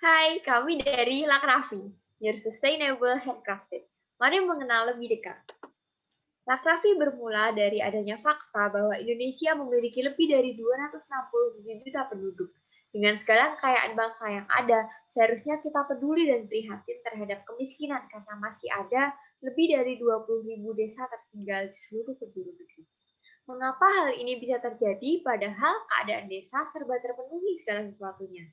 Hai, kami dari Lakrafi, Your Sustainable Handcrafted. Mari mengenal lebih dekat. Lakrafi bermula dari adanya fakta bahwa Indonesia memiliki lebih dari 267 juta penduduk. Dengan segala kekayaan bangsa yang ada, seharusnya kita peduli dan prihatin terhadap kemiskinan karena masih ada lebih dari 20.000 desa tertinggal di seluruh penjuru negeri. Mengapa hal ini bisa terjadi padahal keadaan desa serba terpenuhi segala sesuatunya?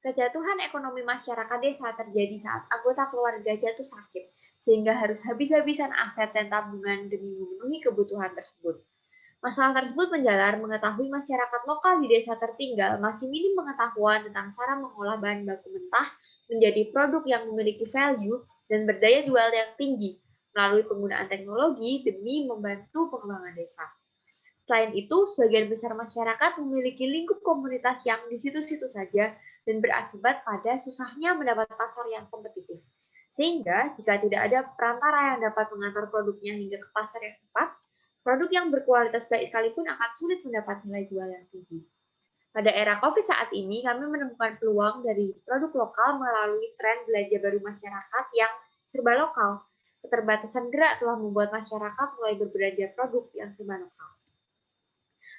Kejatuhan ekonomi masyarakat desa terjadi saat anggota keluarga jatuh sakit, sehingga harus habis-habisan aset dan tabungan demi memenuhi kebutuhan tersebut. Masalah tersebut menjalar mengetahui masyarakat lokal di desa tertinggal masih minim pengetahuan tentang cara mengolah bahan baku mentah menjadi produk yang memiliki value dan berdaya jual yang tinggi melalui penggunaan teknologi demi membantu pengembangan desa. Selain itu, sebagian besar masyarakat memiliki lingkup komunitas yang di situ-situ saja dan berakibat pada susahnya mendapat pasar yang kompetitif. Sehingga, jika tidak ada perantara yang dapat mengantar produknya hingga ke pasar yang tepat, produk yang berkualitas baik sekalipun akan sulit mendapat nilai jual yang tinggi. Pada era COVID saat ini, kami menemukan peluang dari produk lokal melalui tren belanja baru masyarakat yang serba lokal. Keterbatasan gerak telah membuat masyarakat mulai berbelanja produk yang serba lokal.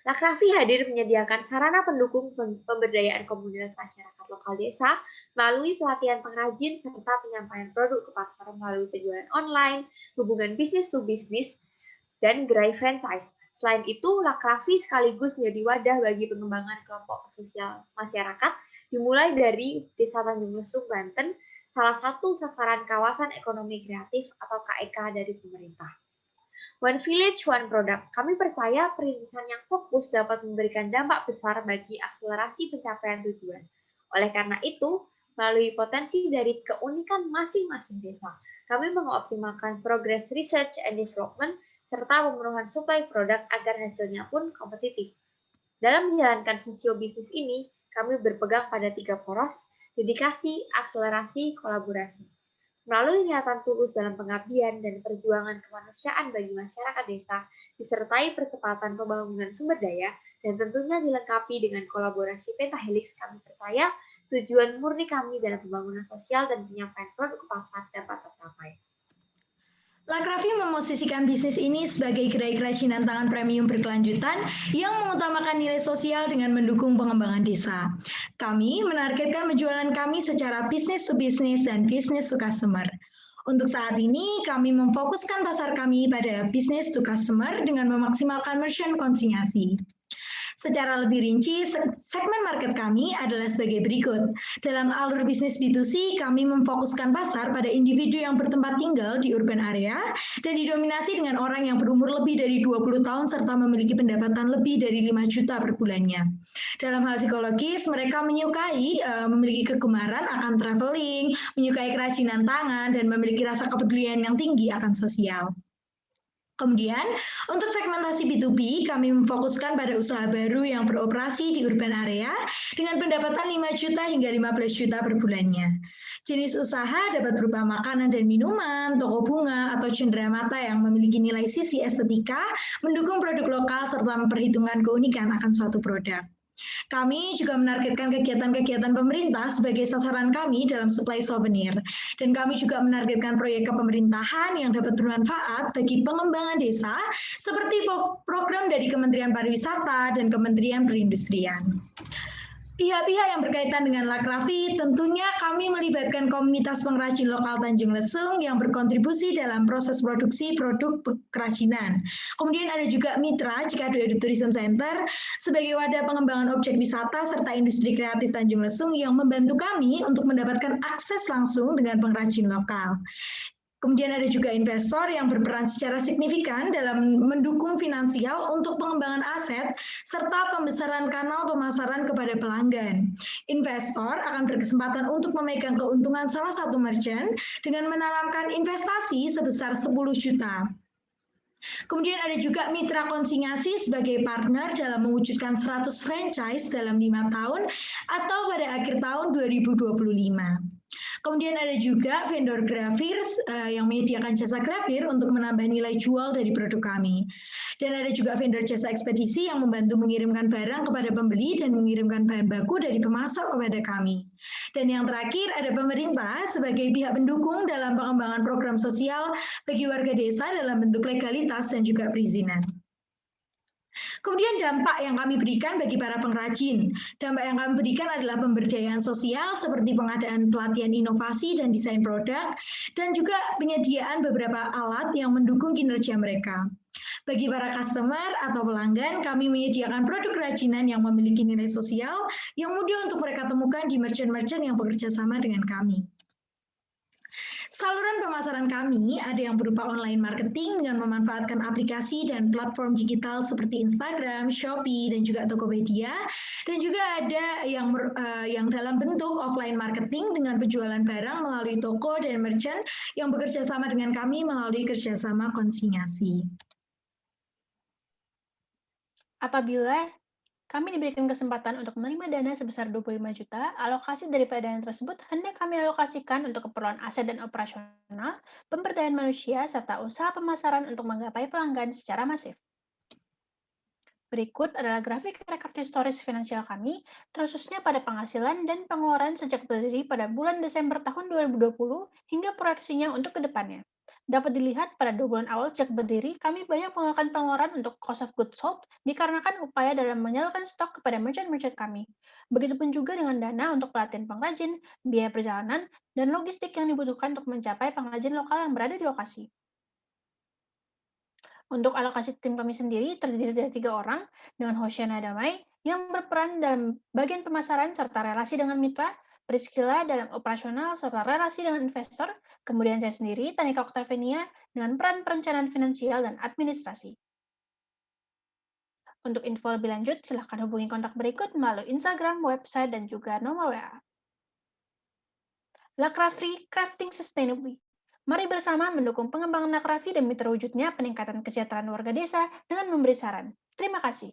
Lakrafi hadir menyediakan sarana pendukung pemberdayaan komunitas masyarakat lokal desa melalui pelatihan pengrajin serta penyampaian produk ke pasar melalui penjualan online, hubungan bisnis to bisnis, dan gerai franchise. Selain itu, Lakrafi sekaligus menjadi wadah bagi pengembangan kelompok sosial masyarakat dimulai dari Desa Tanjung Lesung, Banten, salah satu sasaran kawasan ekonomi kreatif atau KEK dari pemerintah. One Village, One Product. Kami percaya perintisan yang fokus dapat memberikan dampak besar bagi akselerasi pencapaian tujuan. Oleh karena itu, melalui potensi dari keunikan masing-masing desa, kami mengoptimalkan progres research and development serta pemenuhan suplai produk agar hasilnya pun kompetitif. Dalam menjalankan sosio bisnis ini, kami berpegang pada 3 poros, dedikasi, akselerasi, kolaborasi. Melalui niatan tulus dalam pengabdian dan perjuangan kemanusiaan bagi masyarakat desa, disertai percepatan pembangunan sumber daya, dan tentunya dilengkapi dengan kolaborasi Pentahelix, kami percaya tujuan murni kami dalam pembangunan sosial dan penyampaian produk ke pasar dapat tercapai. Lakrafi memosisikan bisnis ini sebagai gerai kerajinan tangan premium berkelanjutan yang mengutamakan nilai sosial dengan mendukung pengembangan desa. Kami menargetkan penjualan kami secara bisnis to bisnis dan bisnis to customer. Untuk saat ini, kami memfokuskan pasar kami pada bisnis to customer dengan memaksimalkan merchant konsinyasi. Secara lebih rinci, segmen market kami adalah sebagai berikut. Dalam alur bisnis B2C, kami memfokuskan pasar pada individu yang bertempat tinggal di urban area dan didominasi dengan orang yang berumur lebih dari 20 tahun serta memiliki pendapatan lebih dari 5 juta per bulannya. Dalam hal psikologis, mereka menyukai memiliki kegemaran akan traveling, menyukai kerajinan tangan, dan memiliki rasa kepedulian yang tinggi akan sosial. Kemudian, untuk segmentasi B2B, kami memfokuskan pada usaha baru yang beroperasi di urban area dengan pendapatan 5 juta hingga 15 juta per bulannya. Jenis usaha dapat berupa makanan dan minuman, toko bunga, atau cenderamata yang memiliki nilai sisi estetika, mendukung produk lokal, serta memperhitungkan keunikan akan suatu produk. Kami juga menargetkan kegiatan-kegiatan pemerintah sebagai sasaran kami dalam supply souvenir. Dan kami juga menargetkan proyek kepemerintahan yang dapat bermanfaat bagi pengembangan desa, seperti program dari Kementerian Pariwisata dan Kementerian Perindustrian. Pihak-pihak yang berkaitan dengan Lakrafi tentunya kami melibatkan komunitas pengrajin lokal Tanjung Lesung yang berkontribusi dalam proses produksi produk kerajinan. Kemudian ada juga mitra Cikadu Edu Tourism Center sebagai wadah pengembangan objek wisata serta industri kreatif Tanjung Lesung yang membantu kami untuk mendapatkan akses langsung dengan pengrajin lokal. Kemudian ada juga investor yang berperan secara signifikan dalam mendukung finansial untuk pengembangan aset serta pembesaran kanal pemasaran kepada pelanggan. Investor akan berkesempatan untuk memegang keuntungan salah satu merchant dengan menanamkan investasi sebesar 10 juta. Kemudian ada juga mitra konsinyasi sebagai partner dalam mewujudkan 100 franchise dalam 5 tahun atau pada akhir tahun 2025. Kemudian ada juga vendor grafir yang menyediakan jasa grafir untuk menambah nilai jual dari produk kami. Dan ada juga vendor jasa ekspedisi yang membantu mengirimkan barang kepada pembeli dan mengirimkan bahan baku dari pemasok kepada kami. Dan yang terakhir ada pemerintah sebagai pihak pendukung dalam pengembangan program sosial bagi warga desa dalam bentuk legalitas dan juga perizinan. Kemudian dampak yang kami berikan bagi para pengrajin. Dampak yang kami berikan adalah pemberdayaan sosial seperti pengadaan pelatihan inovasi dan desain produk, dan juga penyediaan beberapa alat yang mendukung kinerja mereka. Bagi para customer atau pelanggan, kami menyediakan produk kerajinan yang memiliki nilai sosial yang mudah untuk mereka temukan di merchant-merchant yang bekerja sama dengan kami. Saluran pemasaran kami ada yang berupa online marketing dengan memanfaatkan aplikasi dan platform digital seperti Instagram, Shopee, dan juga Tokopedia. Dan juga ada yang dalam bentuk offline marketing dengan penjualan barang melalui toko dan merchant yang bekerja sama dengan kami melalui kerjasama konsinyasi. Apabila kami diberikan kesempatan untuk menerima dana sebesar 25 juta, alokasi daripada dana tersebut hendak kami alokasikan untuk keperluan aset dan operasional, pemberdayaan manusia, serta usaha pemasaran untuk menggapai pelanggan secara masif. Berikut adalah grafik rekor historis finansial kami, khususnya pada penghasilan dan pengeluaran sejak berdiri pada bulan Desember tahun 2020 hingga proyeksinya untuk kedepannya. Dapat dilihat pada 2 bulan awal sejak berdiri, kami banyak mengeluarkan pengeluaran untuk cost of goods sold dikarenakan upaya dalam menyalurkan stok kepada merchant-merchant kami. Begitupun juga dengan dana untuk pelatihan pengrajin, biaya perjalanan, dan logistik yang dibutuhkan untuk mencapai pengrajin lokal yang berada di lokasi. Untuk alokasi tim kami sendiri terdiri dari 3 orang dengan Hoshena Damai yang berperan dalam bagian pemasaran serta relasi dengan mitra, Priscilla dalam operasional serta relasi dengan investor, kemudian saya sendiri, Tanika Octavenia, dengan peran perencanaan finansial dan administrasi. Untuk info lebih lanjut, silakan hubungi kontak berikut melalui Instagram, website, dan juga nomor WA. Lakrafri Crafting Sustainably. Mari bersama mendukung pengembangan Lakrafri demi terwujudnya peningkatan kesejahteraan warga desa dengan memberi saran. Terima kasih.